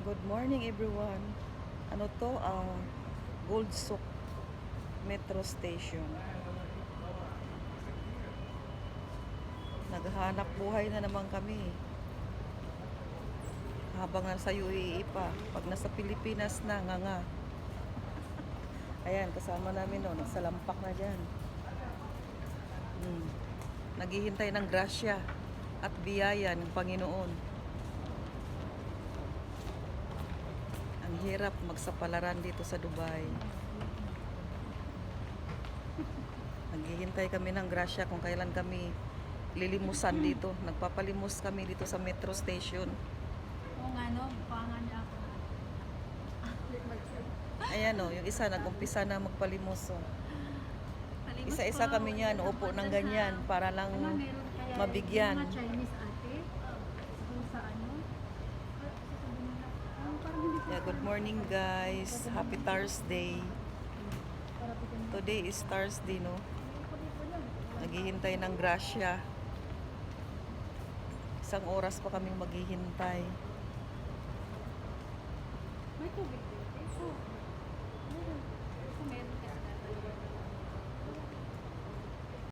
Good morning everyone. Ano to? Gold Souk Metro Station. Naghahanap buhay na naman kami. Habang nasa UAE pa. Pag nasa Pilipinas na, nga. Ayan, kasama namin no. Nagsalampak na dyan. Naghihintay ng grasya at biyaya ng Panginoon. Ang hirap magsapalaran dito sa Dubai. Naghihintay kami ng grasya kung kailan kami lilimusan dito. Nagpapalimos kami dito sa metro station. Kung ano, bukangan niya ako. Ayan o, yung isa nag-umpisa na magpalimos o. Palimos Isa-isa po. kami niyan, upo ng ganyan para lang Ano, meron kaya mabigyan. yung mga Chinese ate? Kung sa ano? Parang hindi ko Yeah, good morning guys. Happy Thursday. Today is Thursday, no? Naghihintay ng grasya. Isang oras pa kaming maghihintay.